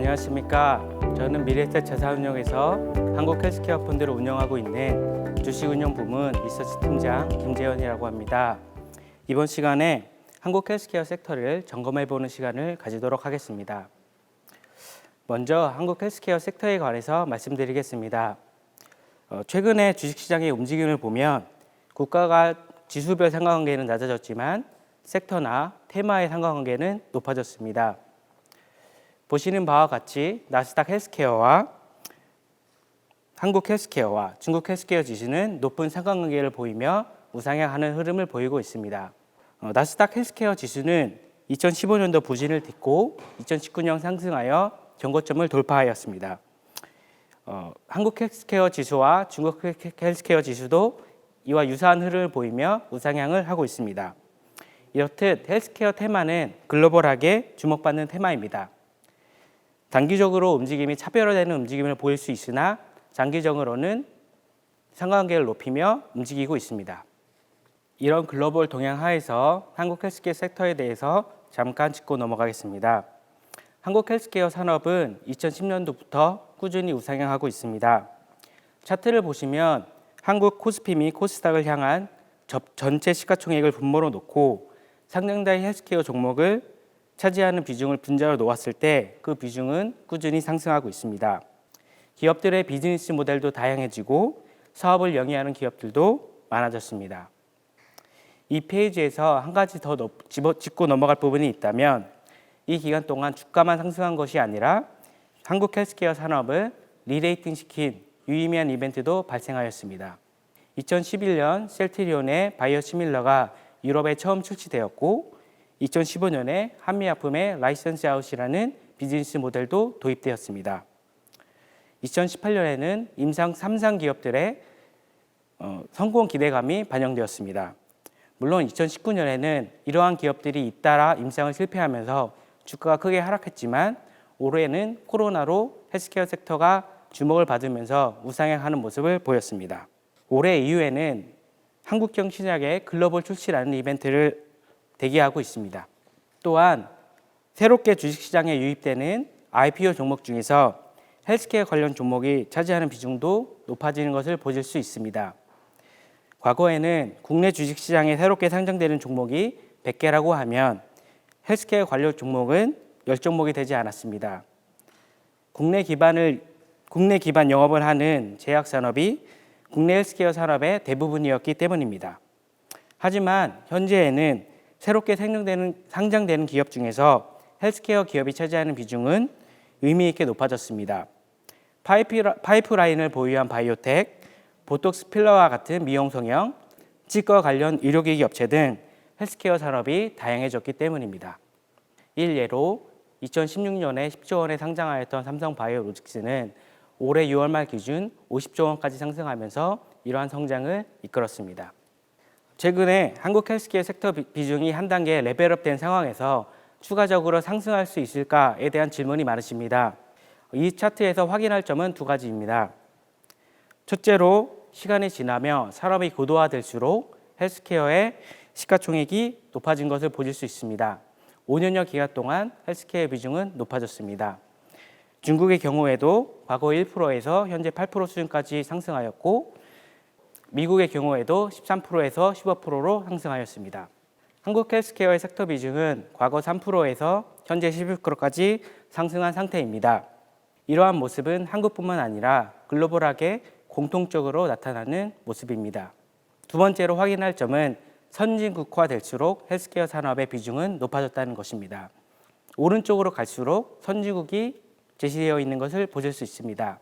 안녕하십니까. 저는 미래에셋 자산운용에서 한국 헬스케어 펀드를 운영하고 있는 주식운용 부문 리서치 팀장 김재현이라고 합니다. 이번 시간에 한국 헬스케어 섹터를 점검해보는 시간을 가지도록 하겠습니다. 먼저 한국 헬스케어 섹터에 관해서 말씀드리겠습니다. 최근에 주식시장의 움직임을 보면 국가가 지수별 상관관계는 낮아졌지만 섹터나 테마의 상관관계는 높아졌습니다. 보시는 바와 같이 나스닥 헬스케어와 한국 헬스케어와 중국 헬스케어 지수는 높은 상관관계를 보이며 우상향하는 흐름을 보이고 있습니다. 나스닥 헬스케어 지수는 2015년도 부진을 딛고 2019년 상승하여 경고점을 돌파하였습니다. 한국 헬스케어 지수와 중국 헬스케어 지수도 이와 유사한 흐름을 보이며 우상향을 하고 있습니다. 이렇듯 헬스케어 테마는 글로벌하게 주목받는 테마입니다. 단기적으로 움직임이 차별화되는 움직임을 보일 수 있으나 장기적으로는 상관관계를 높이며 움직이고 있습니다. 이런 글로벌 동향 하에서 한국 헬스케어 섹터에 대해서 잠깐 짚고 넘어가겠습니다. 한국 헬스케어 산업은 2010년도부터 꾸준히 우상향하고 있습니다. 차트를 보시면 한국 코스피 및 코스닥을 향한 전체 시가총액을 분모로 놓고 상장자의 헬스케어 종목을 차지하는 비중을 분자로 놓았을 때 그 비중은 꾸준히 상승하고 있습니다. 기업들의 비즈니스 모델도 다양해지고 사업을 영위하는 기업들도 많아졌습니다. 이 페이지에서 한 가지 더 짚고 넘어갈 부분이 있다면 이 기간 동안 주가만 상승한 것이 아니라 한국 헬스케어 산업을 리레이팅시킨 유의미한 이벤트도 발생하였습니다. 2011년 셀트리온의 바이오시밀러가 유럽에 처음 출시되었고 2015년에 한미약품의 라이선스 아웃이라는 비즈니스 모델도 도입되었습니다. 2018년에는 임상 3상 기업들의 성공 기대감이 반영되었습니다. 물론 2019년에는 이러한 기업들이 잇따라 임상을 실패하면서 주가가 크게 하락했지만 올해는 코로나로 헬스케어 섹터가 주목을 받으면서 우상향하는 모습을 보였습니다. 올해 이후에는 한국형 신약의 글로벌 출시라는 이벤트를 대기하고 있습니다. 또한 새롭게 주식시장에 유입되는 IPO 종목 중에서 헬스케어 관련 종목이 차지하는 비중도 높아지는 것을 보실 수 있습니다. 과거에는 국내 주식시장에 새롭게 상장되는 종목이 100개라고 하면 헬스케어 관련 종목은 10종목이 되지 않았습니다. 국내 기반 영업을 하는 제약산업이 국내 헬스케어 산업의 대부분이었기 때문입니다. 하지만 현재에는 새롭게 상장되는 기업 중에서 헬스케어 기업이 차지하는 비중은 의미 있게 높아졌습니다. 파이프라인을 보유한 바이오텍, 보톡스 필러와 같은 미용 성형, 치과 관련 의료기기 업체 등 헬스케어 산업이 다양해졌기 때문입니다. 일례로 2016년에 10조 원에 상장하였던 삼성바이오로직스는 올해 6월 말 기준 50조 원까지 상승하면서 이러한 성장을 이끌었습니다. 최근에 한국 헬스케어 섹터 비중이 한 단계 레벨업된 상황에서 추가적으로 상승할 수 있을까에 대한 질문이 많으십니다. 이 차트에서 확인할 점은 두 가지입니다. 첫째로 시간이 지나며 산업이 고도화될수록 헬스케어의 시가총액이 높아진 것을 보실 수 있습니다. 5년여 기간 동안 헬스케어 비중은 높아졌습니다. 중국의 경우에도 과거 1%에서 현재 8% 수준까지 상승하였고 미국의 경우에도 13%에서 15%로 상승하였습니다. 한국 헬스케어의 섹터 비중은 과거 3%에서 현재 11%까지 상승한 상태입니다. 이러한 모습은 한국뿐만 아니라 글로벌하게 공통적으로 나타나는 모습입니다. 두 번째로 확인할 점은 선진국화될수록 헬스케어 산업의 비중은 높아졌다는 것입니다. 오른쪽으로 갈수록 선진국이 제시되어 있는 것을 보실 수 있습니다.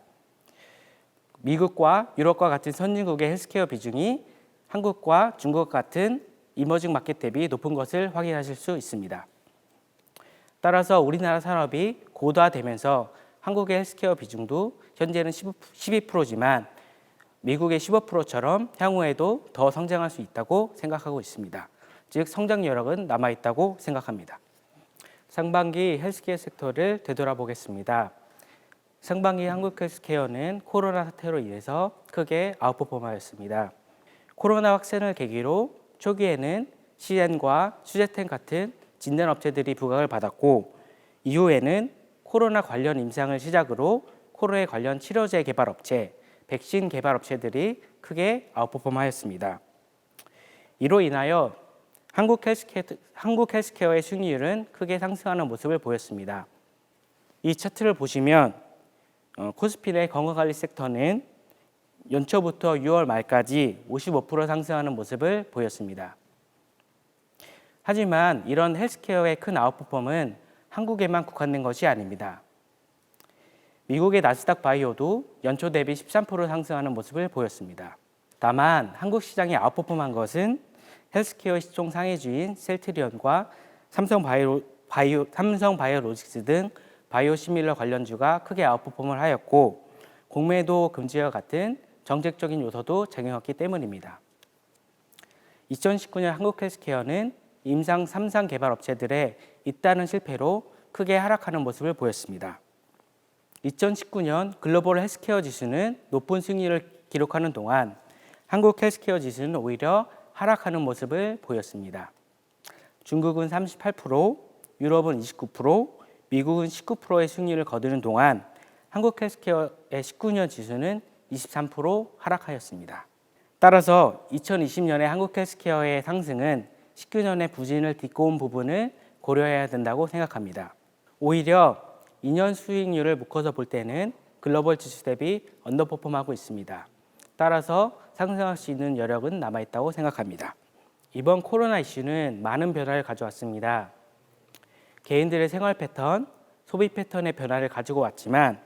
미국과 유럽과 같은 선진국의 헬스케어 비중이 한국과 중국 같은 이머징 마켓 대비 높은 것을 확인하실 수 있습니다. 따라서 우리나라 산업이 고도화되면서 한국의 헬스케어 비중도 현재는 12%지만 미국의 15%처럼 향후에도 더 성장할 수 있다고 생각하고 있습니다. 즉 성장 여력은 남아있다고 생각합니다. 상반기 헬스케어 섹터를 되돌아보겠습니다. 상반기 한국 헬스케어는 코로나 사태로 인해서 크게 아웃퍼폼하였습니다. 코로나 확산을 계기로 초기에는 CN과 수제텐 같은 진단업체들이 부각을 받았고 이후에는 코로나 관련 임상을 시작으로 코로나 관련 치료제 개발 업체, 백신 개발 업체들이 크게 아웃퍼폼하였습니다. 이로 인하여 한국 헬스케어의 수익률은 크게 상승하는 모습을 보였습니다. 이 차트를 보시면 코스피 내 건강관리 섹터는 연초부터 6월 말까지 55% 상승하는 모습을 보였습니다. 하지만 이런 헬스케어의 큰 아웃퍼폼은 한국에만 국한된 것이 아닙니다. 미국의 나스닥 바이오도 연초 대비 13% 상승하는 모습을 보였습니다. 다만 한국 시장이 아웃퍼폼한 것은 헬스케어 시총 상위주인 셀트리온과 삼성바이오로직스 등 바이오시밀러 관련주가 크게 아웃퍼폼을 하였고, 공매도 금지와 같은 정책적인 요소도 작용했기 때문입니다. 2019년 한국 헬스케어는 임상 3상 개발 업체들의 잇따른 실패로 크게 하락하는 모습을 보였습니다. 2019년 글로벌 헬스케어 지수는 높은 수익률을 기록하는 동안 한국 헬스케어 지수는 오히려 하락하는 모습을 보였습니다. 중국은 38%, 유럽은 29%, 미국은 19%의 수익률을 거두는 동안 한국 헬스케어의 19년 지수는 23% 하락하였습니다. 따라서 2020년에 한국 헬스케어의 상승은 19년의 부진을 딛고 온 부분을 고려해야 된다고 생각합니다. 오히려 2년 수익률을 묶어서 볼 때는 글로벌 지수 대비 언더퍼폼하고 있습니다. 따라서 상승할 수 있는 여력은 남아있다고 생각합니다. 이번 코로나 이슈는 많은 변화를 가져왔습니다. 개인들의 생활 패턴, 소비 패턴의 변화를 가지고 왔지만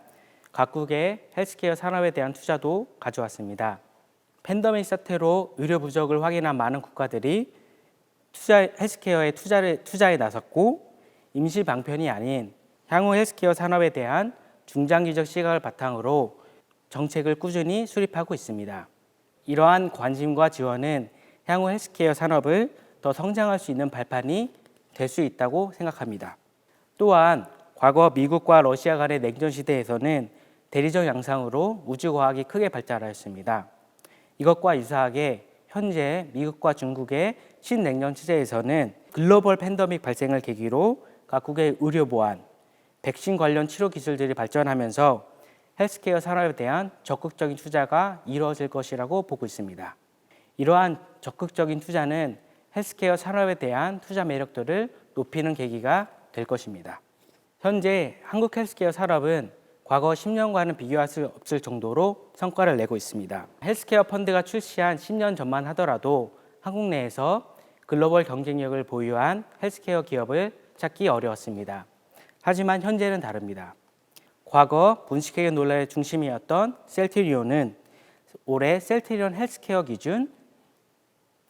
각국의 헬스케어 산업에 대한 투자도 가져왔습니다. 팬데믹 사태로 의료 부족을 확인한 많은 국가들이 헬스케어에 투자에 나섰고, 임시 방편이 아닌 향후 헬스케어 산업에 대한 중장기적 시각을 바탕으로 정책을 꾸준히 수립하고 있습니다. 이러한 관심과 지원은 향후 헬스케어 산업을 더 성장할 수 있는 발판이 될 수 있다고 생각합니다. 또한 과거 미국과 러시아 간의 냉전 시대에서는 대리적 양상으로 우주과학이 크게 발달하였습니다. 이것과 유사하게 현재 미국과 중국의 신냉전 시대에서는 글로벌 팬데믹 발생을 계기로 각국의 의료 보안, 백신 관련 치료 기술들이 발전하면서 헬스케어 산업에 대한 적극적인 투자가 이루어질 것이라고 보고 있습니다. 이러한 적극적인 투자는 헬스케어 산업에 대한 투자 매력도를 높이는 계기가 될 것입니다. 현재 한국 헬스케어 산업은 과거 10년과는 비교할 수 없을 정도로 성과를 내고 있습니다. 헬스케어 펀드가 출시한 10년 전만 하더라도 한국 내에서 글로벌 경쟁력을 보유한 헬스케어 기업을 찾기 어려웠습니다. 하지만 현재는 다릅니다. 과거 분식회계 논란의 중심이었던 셀트리온은 올해 셀트리온 헬스케어 기준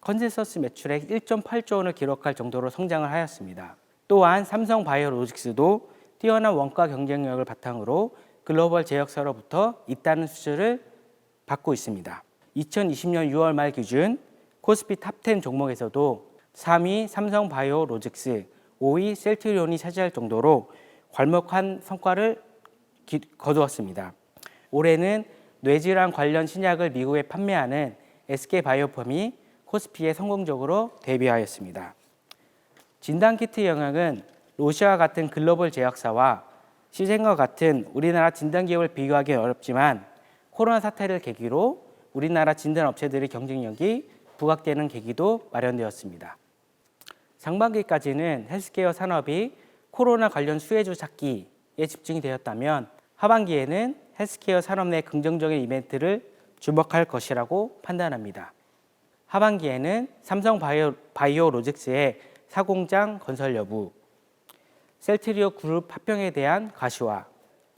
컨센서스 매출액 1.8조 원을 기록할 정도로 성장을 하였습니다. 또한 삼성바이오로직스도 뛰어난 원가 경쟁력을 바탕으로 글로벌 제약사로부터 잇따른 수주를 받고 있습니다. 2020년 6월 말 기준 코스피 탑10 종목에서도 3위 삼성바이오로직스, 5위 셀트리온이 차지할 정도로 괄목한 성과를 거두었습니다. 올해는 뇌질환 관련 신약을 미국에 판매하는 SK바이오펌이 코스피에 성공적으로 데뷔하였습니다. 진단키트 영역은 로시아와 같은 글로벌 제약사와 시젠과 같은 우리나라 진단기업을 비교하기 어렵지만 코로나 사태를 계기로 우리나라 진단업체들의 경쟁력이 부각되는 계기도 마련되었습니다. 상반기까지는 헬스케어 산업이 코로나 관련 수혜주 찾기에 집중이 되었다면 하반기에는 헬스케어 산업 내 긍정적인 이벤트를 주목할 것이라고 판단합니다. 하반기에는 삼성바이오로직스의 사공장 건설 여부, 셀트리온 그룹 합병에 대한 가시화,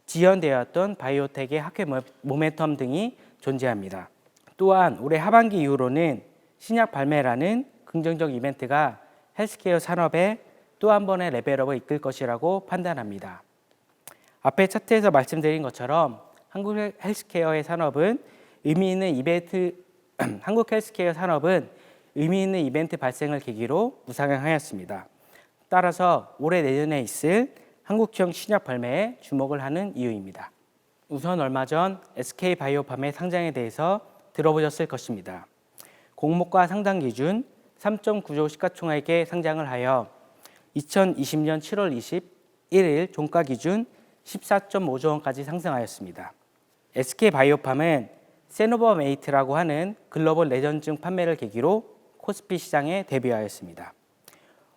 지연되었던 바이오텍의 학회 모멘텀 등이 존재합니다. 또한 올해 하반기 이후로는 신약 발매라는 긍정적 이벤트가 헬스케어 산업에 또 한 번의 레벨업을 이끌 것이라고 판단합니다. 앞에 차트에서 말씀드린 것처럼 한국 헬스케어 산업은 의미 있는 이벤트 발생을 계기로 우상향하였습니다. 따라서 올해 내년에 있을 한국형 신약 발매에 주목을 하는 이유입니다. 우선 얼마 전 SK바이오팜의 상장에 대해서 들어보셨을 것입니다. 공모가 상장 기준 3.9조 시가총액에 상장을 하여 2020년 7월 21일 종가 기준 14.5조 원까지 상승하였습니다. SK바이오팜은 세노버메이트라고 하는 글로벌 내전증 판매를 계기로 코스피 시장에 데뷔하였습니다.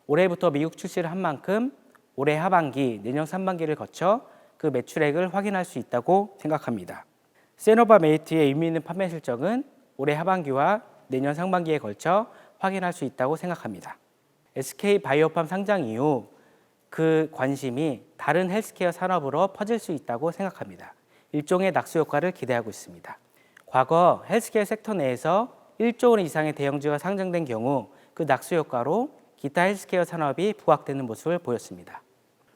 올해부터 미국 출시를 한 만큼 올해 하반기, 내년 상반기를 거쳐 그 매출액을 확인할 수 있다고 생각합니다. 세노바메이트의 의미 있는 판매 실적은 올해 하반기와 내년 상반기에 걸쳐 확인할 수 있다고 생각합니다. SK바이오팜 상장 이후 그 관심이 다른 헬스케어 산업으로 퍼질 수 있다고 생각합니다. 일종의 낙수 효과를 기대하고 있습니다. 과거 헬스케어 섹터 내에서 1조 원 이상의 대형주가 상장된 경우 그 낙수 효과로 기타 헬스케어 산업이 부각되는 모습을 보였습니다.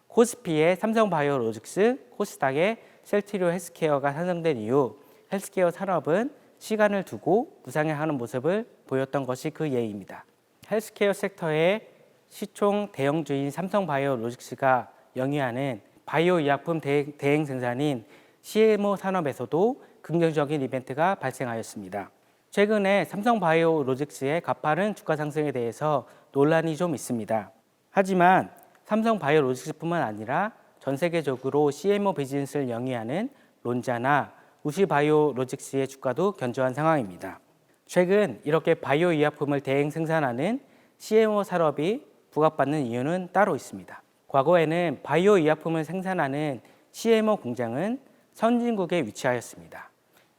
코스피의 삼성바이오로직스, 코스닥의 셀트리온 헬스케어가 상장된 이후 헬스케어 산업은 시간을 두고 부상해하는 모습을 보였던 것이 그 예입니다. 헬스케어 섹터의 시총 대형주인 삼성바이오로직스가 영위하는 바이오 의약품 대행 생산인 CMO 산업에서도 긍정적인 이벤트가 발생하였습니다. 최근에 삼성바이오로직스의 가파른 주가 상승에 대해서 논란이 좀 있습니다. 하지만 삼성바이오로직스뿐만 아니라 전 세계적으로 CMO 비즈니스를 영위하는 론자나 우시바이오로직스의 주가도 견조한 상황입니다. 최근 이렇게 바이오 의약품을 대행 생산하는 CMO 산업이 부각받는 이유는 따로 있습니다. 과거에는 바이오 의약품을 생산하는 CMO 공장은 선진국에 위치하였습니다.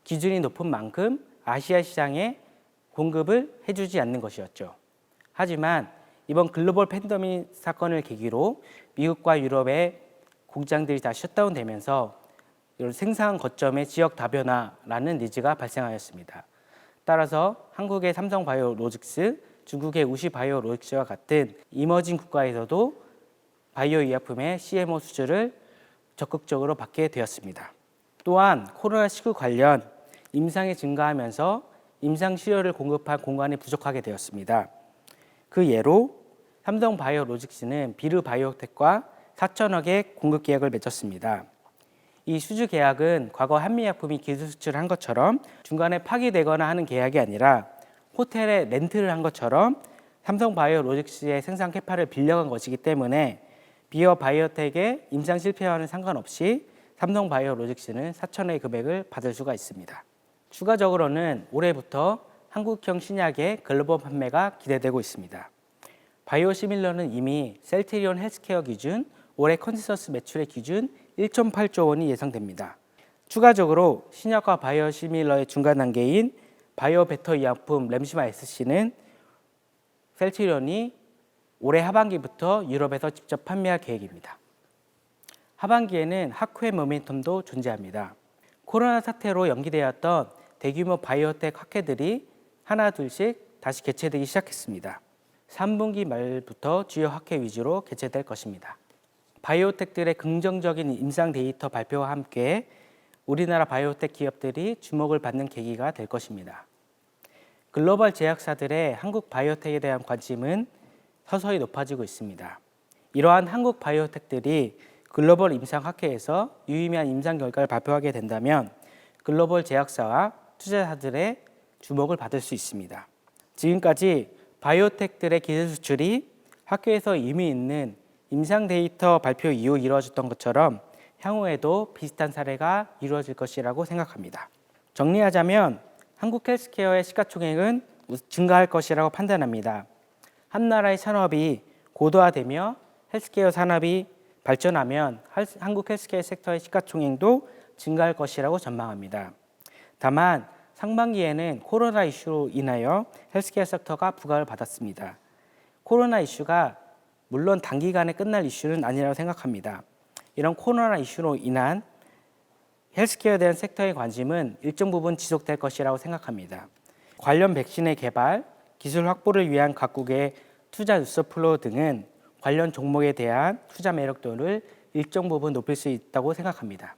기준이 높은 만큼 아시아 시장에 공급을 해주지 않는 것이었죠. 하지만 이번 글로벌 팬데믹 사건을 계기로 미국과 유럽의 공장들이 다 셧다운되면서 생산 거점의 지역 다변화라는 니즈가 발생하였습니다. 따라서 한국의 삼성바이오로직스, 중국의 우시바이오로직스와 같은 이머징 국가에서도 바이오 의약품의 CMO 수주를 적극적으로 받게 되었습니다. 또한 코로나19 관련 임상이 증가하면서 임상 치료를 공급할 공간이 부족하게 되었습니다. 그 예로 삼성바이오로직스는 비르바이오텍과 4천억의 공급 계약을 맺었습니다. 이 수주 계약은 과거 한미약품이 기술 수출을 한 것처럼 중간에 파기되거나 하는 계약이 아니라 호텔에 렌트를 한 것처럼 삼성바이오로직스의 생산 캐파를 빌려간 것이기 때문에 비어바이오텍의 임상 실패와는 상관없이 삼성바이오로직스는 4천억의 금액을 받을 수가 있습니다. 추가적으로는 올해부터 한국형 신약의 글로벌 판매가 기대되고 있습니다. 바이오시밀러는 이미 셀트리온 헬스케어 기준 올해 컨센서스 매출의 기준 1.8조 원이 예상됩니다. 추가적으로 신약과 바이오시밀러의 중간 단계인 바이오베터 의약품 램시마 SC는 셀트리온이 올해 하반기부터 유럽에서 직접 판매할 계획입니다. 하반기에는 학회 모멘텀도 존재합니다. 코로나 사태로 연기되었던 대규모 바이오텍 학회들이 하나 둘씩 다시 개최되기 시작했습니다. 3분기 말부터 주요 학회 위주로 개최될 것입니다. 바이오텍들의 긍정적인 임상 데이터 발표와 함께 우리나라 바이오텍 기업들이 주목을 받는 계기가 될 것입니다. 글로벌 제약사들의 한국 바이오텍에 대한 관심은 서서히 높아지고 있습니다. 이러한 한국 바이오텍들이 글로벌 임상학회에서 유의미한 임상 결과를 발표하게 된다면 글로벌 제약사와 투자자들의 주목을 받을 수 있습니다. 지금까지 바이오텍들의 기술 수출이 학회에서 의미 있는 임상 데이터 발표 이후 이루어졌던 것처럼 향후에도 비슷한 사례가 이루어질 것이라고 생각합니다. 정리하자면 한국 헬스케어의 시가총액은 증가할 것이라고 판단합니다. 한 나라의 산업이 고도화되며 헬스케어 산업이 발전하면 한국 헬스케어 섹터의 시가총액도 증가할 것이라고 전망합니다. 다만 상반기에는 코로나 이슈로 인하여 헬스케어 섹터가 부각을 받았습니다. 코로나 이슈가 물론 단기간에 끝날 이슈는 아니라고 생각합니다. 이런 코로나 이슈로 인한 헬스케어에 대한 섹터의 관심은 일정 부분 지속될 것이라고 생각합니다. 관련 백신의 개발, 기술 확보를 위한 각국의 투자 뉴스 플로우 등은 관련 종목에 대한 투자 매력도를 일정 부분 높일 수 있다고 생각합니다.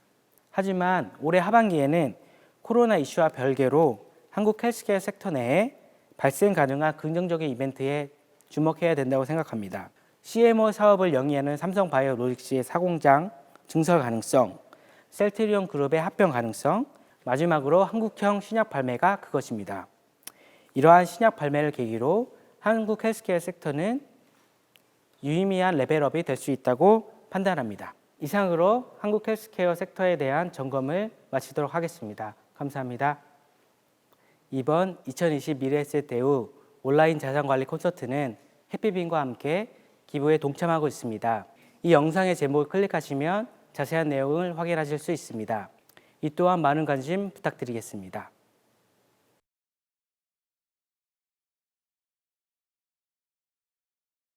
하지만 올해 하반기에는 코로나 이슈와 별개로 한국 헬스케어 섹터 내에 발생 가능한 긍정적인 이벤트에 주목해야 된다고 생각합니다. CMO 사업을 영위하는 삼성바이오로직스의 사공장 증설 가능성, 셀트리온 그룹의 합병 가능성, 마지막으로 한국형 신약 발매가 그것입니다. 이러한 신약 발매를 계기로 한국 헬스케어 섹터는 유의미한 레벨업이 될 수 있다고 판단합니다. 이상으로 한국 헬스케어 섹터에 대한 점검을 마치도록 하겠습니다. 감사합니다. 이번 2020 미래에셋 대우 온라인 자산관리 콘서트는 해피빈과 함께 기부에 동참하고 있습니다. 이 영상의 제목을 클릭하시면 자세한 내용을 확인하실 수 있습니다. 이 또한 많은 관심 부탁드리겠습니다.